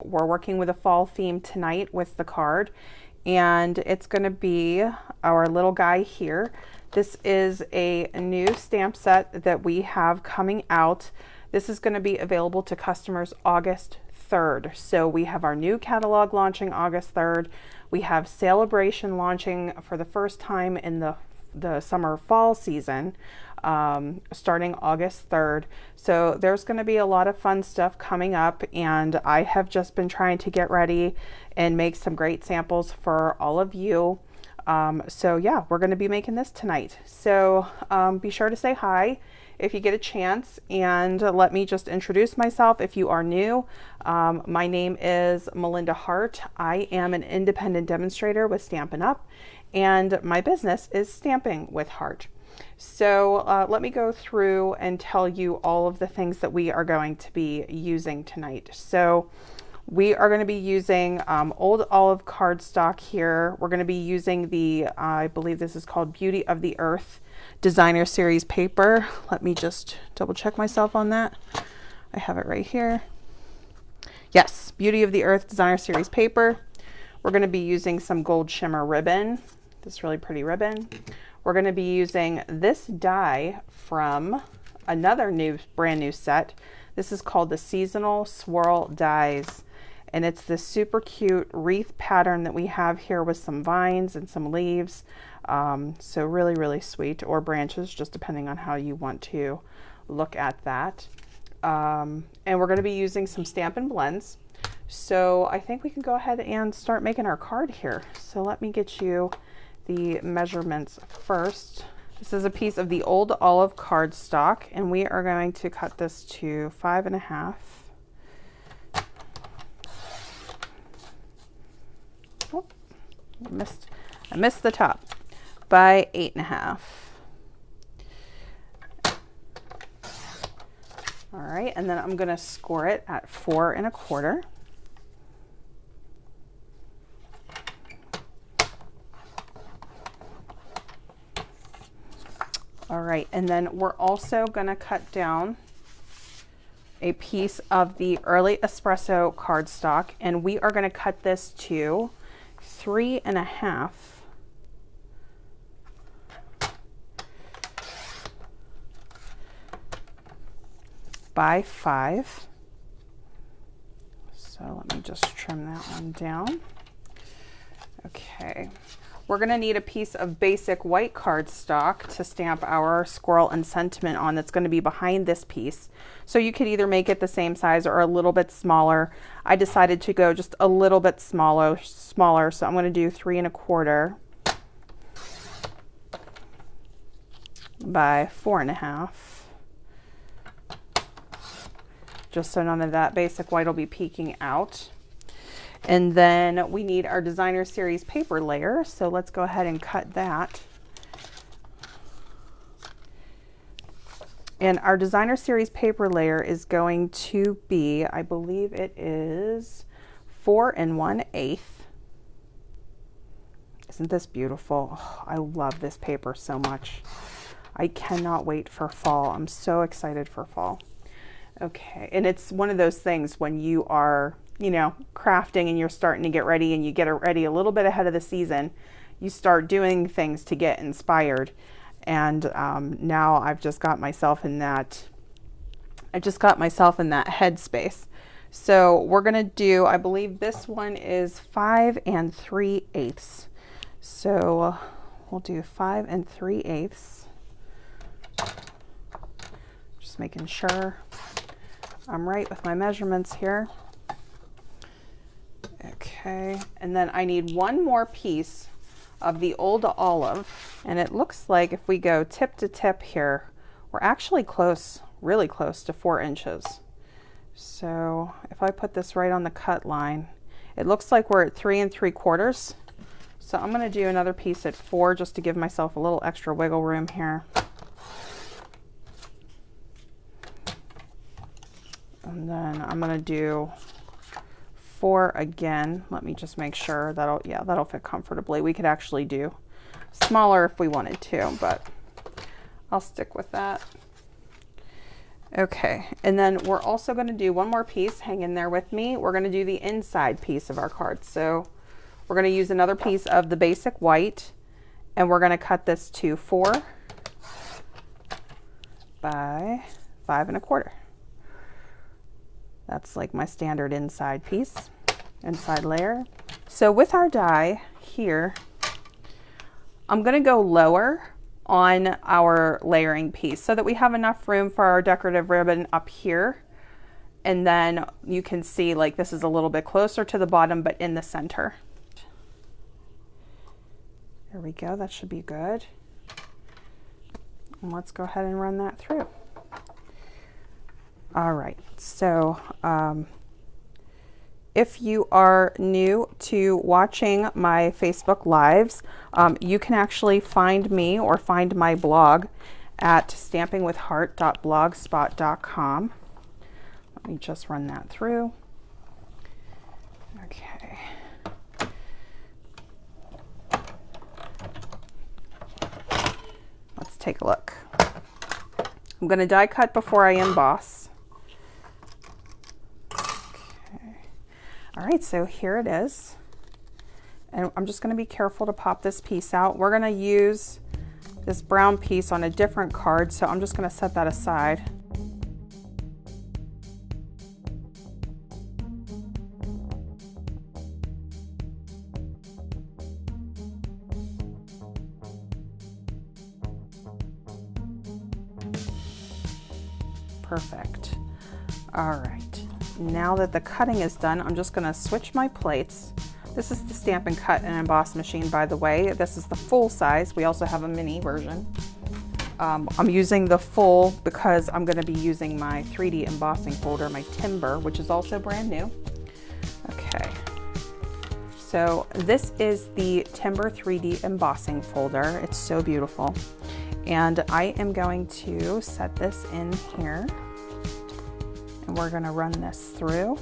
We're working with a fall theme tonight with the card, and it's going to be our little guy here. This is a new stamp set that we have coming out. This is going to be available to customers August 3rd. So we have our new catalog launching August 3rd. We have Celebration launching for the first time in the summer fall season, starting August 3rd. So there's going to be a lot of fun stuff coming up, and I have just been trying to get ready and make some great samples for all of you. So yeah, we're going to be making this tonight. So be sure to say hi if you get a chance, and let me just introduce myself if you are new. My name is Melinda Hart. I am an independent demonstrator with Stampin Up, and my business is Stamping with Hart. So let me go through and tell you all of the things that we are going to be using tonight. So we are going to be using old olive cardstock here. We're going to be using the, I believe this is called Beauty of the Earth Designer Series paper. Let me just double check myself on that. I have it right here. Yes, Beauty of the Earth Designer Series paper. We're going to be using some gold shimmer ribbon, this really pretty ribbon. We're going to be using this die from another brand new set. This is called the Seasonal Swirl Dies, and it's this super cute wreath pattern that we have here with some vines and some leaves. So really, really sweet, or branches, just depending on how you want to look at that. And we're going to be using some Stampin' Blends. So I think we can go ahead and start making our card here. So let me get you the measurements first. This is a piece of the old olive cardstock, and we are going to cut this to 5.5. Oh, I missed the top, by 8.5. All right, and then I'm going to score it at 4.25. All right, and then we're also going to cut down a piece of the early espresso cardstock, and we are going to cut this to 3.5 by 5. So let me just trim that one down. Okay. We're going to need a piece of basic white cardstock to stamp our squirrel and sentiment on. That's going to be behind this piece. So you could either make it the same size or a little bit smaller. I decided to go just a little bit smaller. So I'm going to do 3.25 by 4.5. Just so none of that basic white will be peeking out. And then we need our Designer Series paper layer. So let's go ahead and cut that. And our Designer Series paper layer is going to be, I believe it is 4 1/8. Isn't this beautiful? Oh, I love this paper so much. I cannot wait for fall. I'm so excited for fall. Okay, and it's one of those things when you are, you know, crafting and you're starting to get ready, and you get ready a little bit ahead of the season, you start doing things to get inspired. And now I've just got myself in that, headspace. So we're gonna do, I believe this one is 5 3/8. So we'll do 5 3/8. Just making sure I'm right with my measurements here. Okay, and then I need one more piece of the old olive, and it looks like if we go tip to tip here, we're actually close, really close to 4 inches. So if I put this right on the cut line, it looks like we're at 3 3/4. So I'm going to do another piece at 4 just to give myself a little extra wiggle room here. And then I'm going to do 4 again. Let me just make sure that'll fit comfortably. We could actually do smaller if we wanted to, but I'll stick with that. Okay, and then we're also going to do one more piece. Hang in there with me. We're going to do the inside piece of our card. So we're going to use another piece of the basic white, and we're going to cut this to 4 by 5 1/4. That's like my standard inside piece, inside layer. So with our die here, I'm going to go lower on our layering piece so that we have enough room for our decorative ribbon up here. And then you can see like this is a little bit closer to the bottom, but in the center. There we go, that should be good. And let's go ahead and run that through. All right, so if you are new to watching my Facebook Lives, you can actually find me or find my blog at stampingwithhart.blogspot.com. Let me just run that through. Okay. Let's take a look. I'm going to die cut before I emboss. All right, so here it is. And I'm just going to be careful to pop this piece out. We're going to use this brown piece on a different card, so I'm just going to set that aside. Perfect. All right. Now that the cutting is done, I'm just going to switch my plates. This is the Stampin' Cut and Emboss machine, by the way. This is the full size. We also have a mini version. I'm using the full because I'm going to be using my 3D embossing folder, my Timber, which is also brand new. Okay. So this is the Timber 3D embossing folder. It's so beautiful. And I am going to set this in here. And we're going to run this through.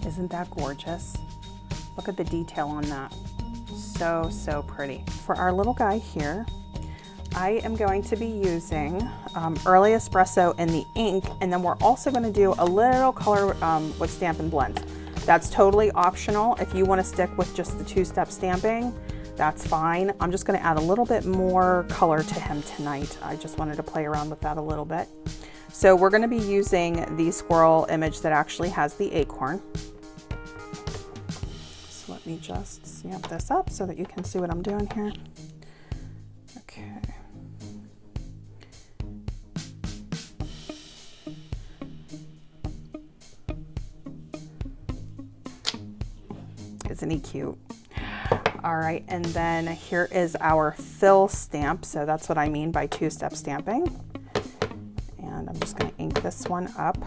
Isn't that gorgeous? Look at the detail on that. So, so pretty. For our little guy here, I am going to be using Early Espresso in the ink, and then we're also going to do a little color with Stampin' Blends. That's totally optional. If you want to stick with just the 2-step stamping, that's fine. I'm just going to add a little bit more color to him tonight. I just wanted to play around with that a little bit. So we're going to be using the squirrel image that actually has the acorn. So let me just stamp this up so that you can see what I'm doing here. Okay. Isn't he cute? All right, and then here is our fill stamp. So that's what I mean by 2-step stamping. And I'm just going to ink this one up.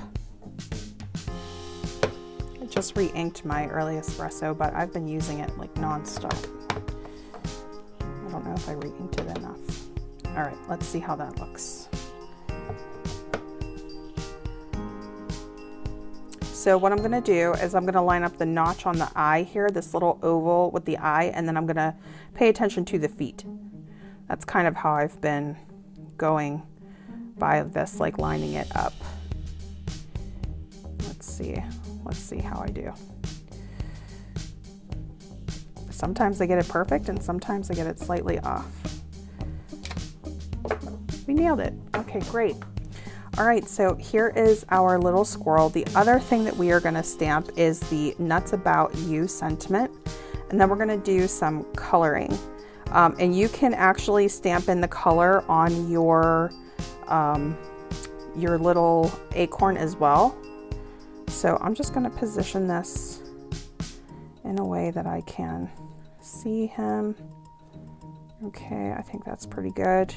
I just re-inked my Early Espresso, but I've been using it like non-stop. I don't know if I re-inked it enough. All right, let's see how that looks. So what I'm going to do is I'm going to line up the notch on the eye here, this little oval with the eye, and then I'm going to pay attention to the feet. That's kind of how I've been going by this, like lining it up. Let's see how I do. Sometimes I get it perfect and sometimes I get it slightly off. We nailed it. Okay, great. All right, so here is our little squirrel. The other thing that we are going to stamp is the Nuts About You sentiment, and then we're going to do some coloring. And you can actually stamp in the color on your little acorn as well. So I'm just going to position this in a way that I can see him. Okay, I think that's pretty good.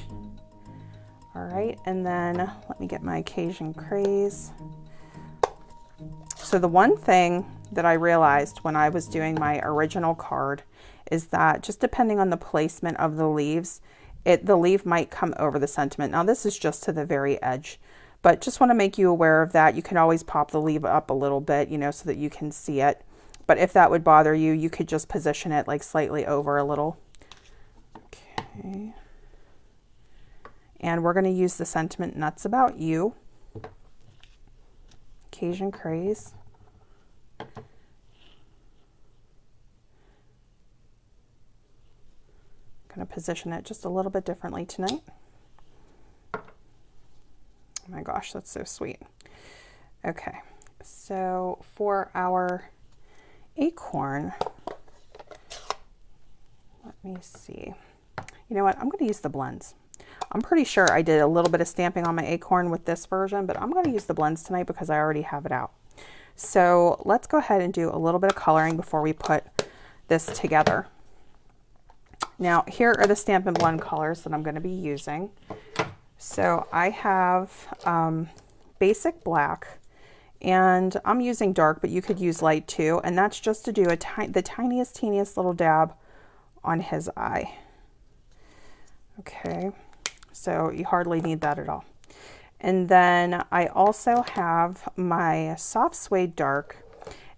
All right, and then let me get my Occasion Craze. So the one thing that I realized when I was doing my original card is that just depending on the placement of the leaves, the leaf might come over the sentiment. Now this is just to the very edge, but just want to make you aware of that. You can always pop the leaf up a little bit, you know, so that you can see it. But if that would bother you, you could just position it like slightly over a little. Okay. Okay. And we're going to use the sentiment Nuts About You, Occasion Craze. Going to position it just a little bit differently tonight. Oh my gosh, that's so sweet. Okay, so for our acorn, let me see. You know what? I'm going to use the blends. I'm pretty sure I did a little bit of stamping on my acorn with this version, but I'm going to use the blends tonight because I already have it out. So let's go ahead and do a little bit of coloring before we put this together. Now, here are the Stampin' Blend colors that I'm going to be using. So I have basic black, and I'm using dark, but you could use light too. And that's just to do the tiniest, teeniest little dab on his eye. Okay, so you hardly need that at all. And then I also have my soft suede dark.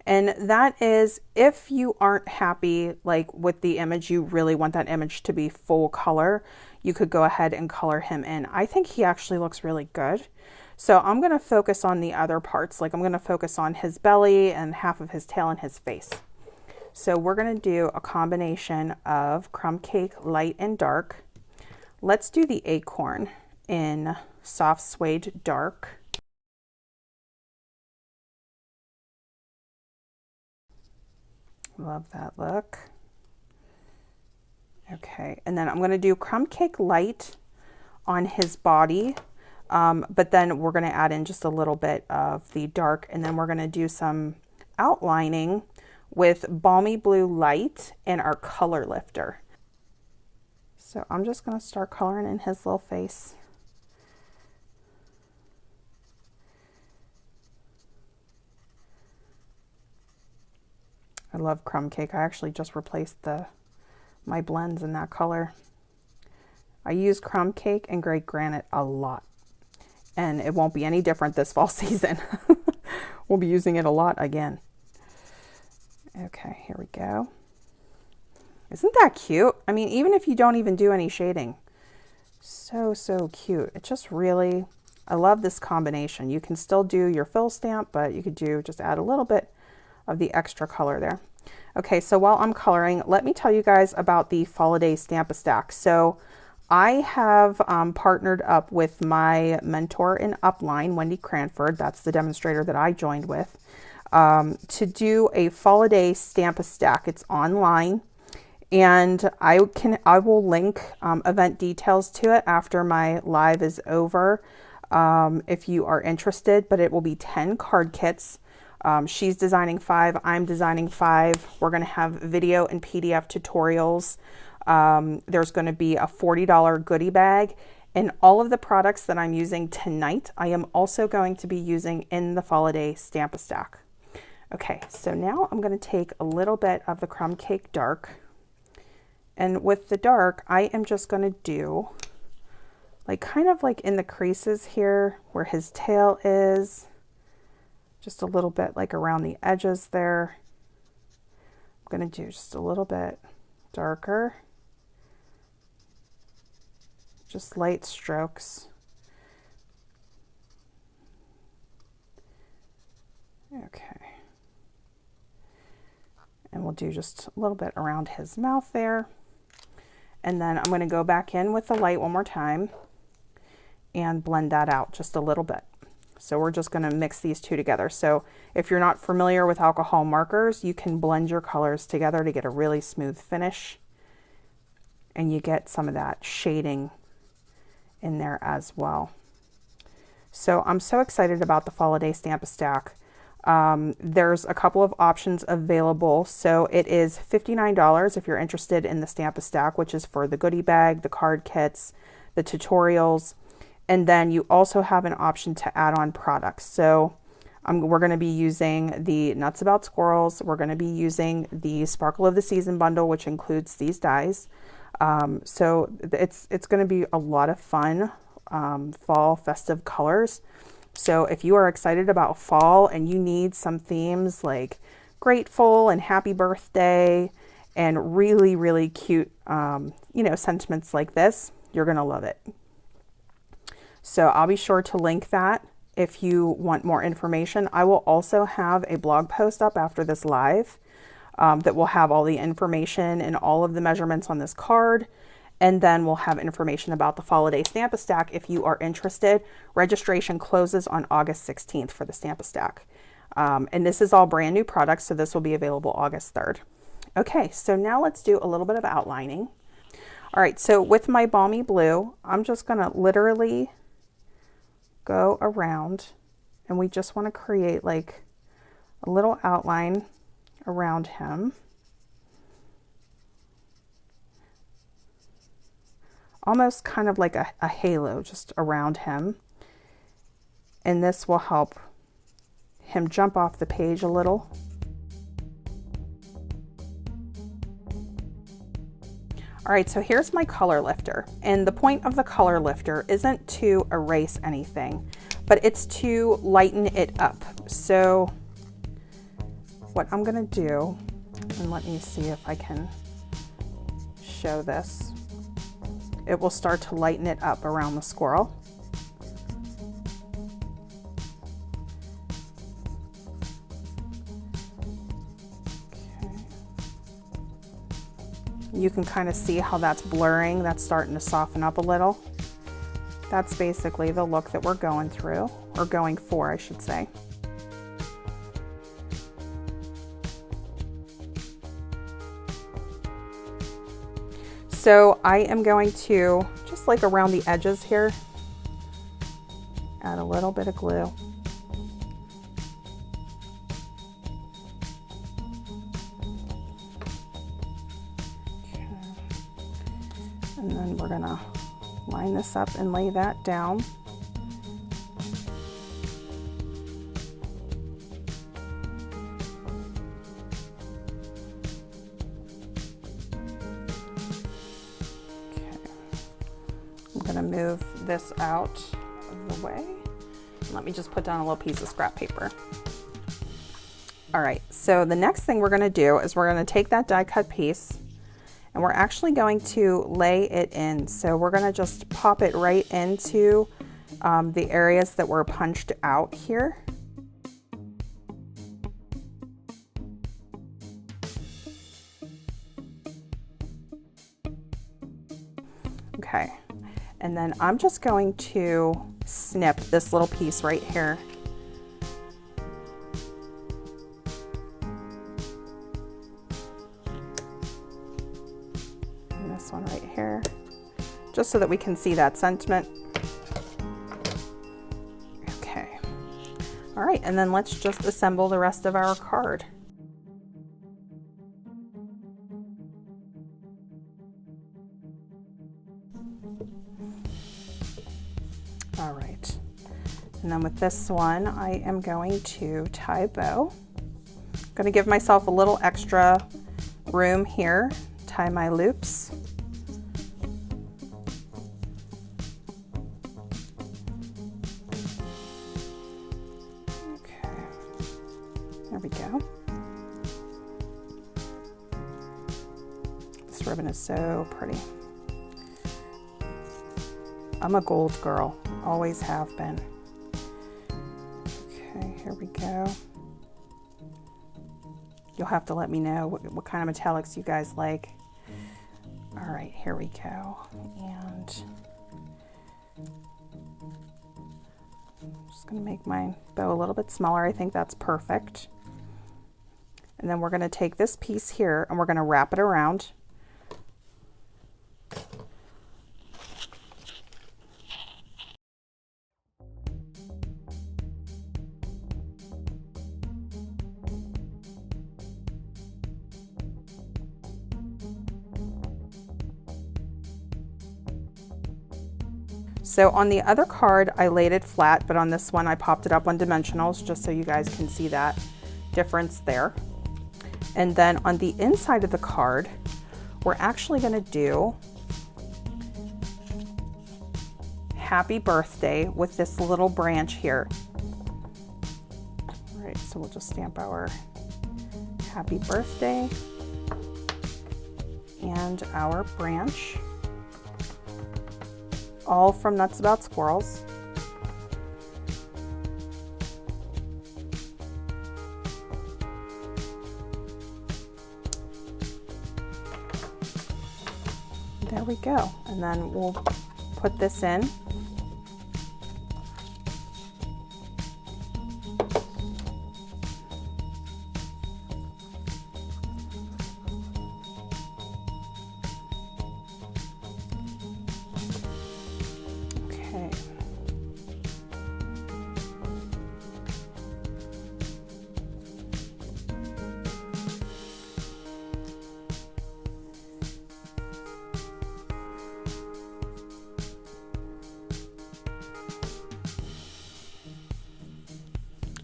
And that is if you aren't happy like with the image, you really want that image to be full color, you could go ahead and color him in. I think he actually looks really good. So I'm going to focus on the other parts. Like I'm going to focus on his belly and half of his tail and his face. So we're going to do a combination of crumb cake light and dark. Let's do the acorn in soft suede dark. Love that look. Okay, and then I'm going to do crumb cake light on his body, but then we're going to add in just a little bit of the dark, and then we're going to do some outlining with balmy blue light and our color lifter. So I'm just going to start coloring in his little face. I love crumb cake. I actually just replaced my blends in that color. I use crumb cake and gray granite a lot, and it won't be any different this fall season. We'll be using it a lot again. Okay, here we go. Isn't that cute? I mean, even if you don't even do any shading, so cute. It just really, I love this combination. You can still do your fill stamp, but you could just add a little bit of the extra color there. Okay, so while I'm coloring, let me tell you guys about the FALLIDAY Stamp-A-Stack. So I have partnered up with my mentor in Upline, Wendy Cranford, that's the demonstrator that I joined with, to do a FALLIDAY Stamp-A-Stack. It's online, and I will link event details to it after my live is over if you are interested, but it will be 10 card kits. She's designing 5, I'm designing 5. We're going to have video and PDF tutorials. There's going to be a $40 goodie bag, and all of the products that I'm using tonight, I am also going to be using in the FALLIDAY Stamp-A-Stack. Okay, so now I'm going to take a little bit of the crumb cake dark, and with the dark, I am just going to do like kind of like in the creases here where his tail is. Just a little bit like around the edges there. I'm going to do just a little bit darker. Just light strokes. Okay. And we'll do just a little bit around his mouth there. And then I'm going to go back in with the light one more time and blend that out just a little bit. So we're just going to mix these two together. So if you're not familiar with alcohol markers, you can blend your colors together to get a really smooth finish. And you get some of that shading in there as well. So I'm so excited about the FALLIDAY Stamp-A-Stack. There's a couple of options available. So it is $59 if you're interested in the Stamp-A-Stack, which is for the goodie bag, the card kits, the tutorials. And then you also have an option to add on products. So we're going to be using the Nuts About Squirrels. We're going to be using the Sparkle of the Season bundle, which includes these dies. So it's going to be a lot of fun fall festive colors. So if you are excited about fall and you need some themes like grateful and happy birthday and really, really cute, you know, sentiments like this, you're going to love it. So I'll be sure to link that if you want more information. I will also have a blog post up after this live that will have all the information and all of the measurements on this card. And then we'll have information about the FALLIDAY Stamp-A-Stack if you are interested. Registration closes on August 16th for the Stamp-A-Stack. And this is all brand new products, so this will be available August 3rd. Okay, so now let's do a little bit of outlining. All right, so with my Balmy Blue, I'm just gonna literally go around, and we just wanna create like a little outline around him. Almost kind of like a halo just around him. And this will help him jump off the page a little. All right, so here's my color lifter. And the point of the color lifter isn't to erase anything, but it's to lighten it up. So what I'm gonna do, and let me see if I can show this. It will start to lighten it up around the squirrel. You can kind of see how that's blurring. That's starting to soften up a little. That's basically the look that we're going through, or going for, I should say. So I am going to, just like around the edges here, add a little bit of glue. And then we're gonna line this up and lay that down. Okay. I'm gonna move this out of the way. Let me just put down a little piece of scrap paper. All right, so the next thing we're gonna do is we're gonna take that die cut piece, and we're actually going to lay it in. So we're gonna just pop it right into the areas that were punched out here. Okay, and then I'm just going to snip this little piece right here. This one right here, just so that we can see that sentiment. Okay. All right, and then let's just assemble the rest of our card. All right, and then with this one, I am going to tie bow. I'm going to give myself a little extra room here, tie my loops. There we go. This ribbon is so pretty. I'm a gold girl, always have been. Okay, here we go. You'll have to let me know what kind of metallics you guys like. All right, here we go. And I'm just gonna make my bow a little bit smaller. I think that's perfect. And then we're gonna take this piece here and we're gonna wrap it around. So on the other card, I laid it flat, but on this one, I popped it up on dimensionals just so you guys can see that difference there. And then on the inside of the card, we're actually gonna do happy birthday with this little branch here. All right, so we'll just stamp our happy birthday. and our branch, all from Nuts About Squirrels. There we go. And then we'll put this in. Okay.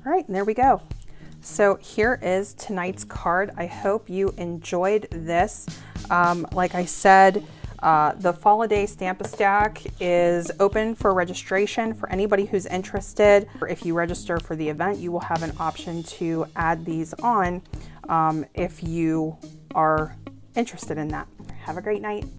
All right, and there we go. So here is tonight's card. I hope you enjoyed this. Like I said, the FALLIDAY Stamp-A-Stack is open for registration for anybody who's interested. If you register for the event, you will have an option to add these on if you are interested in that. Have a great night.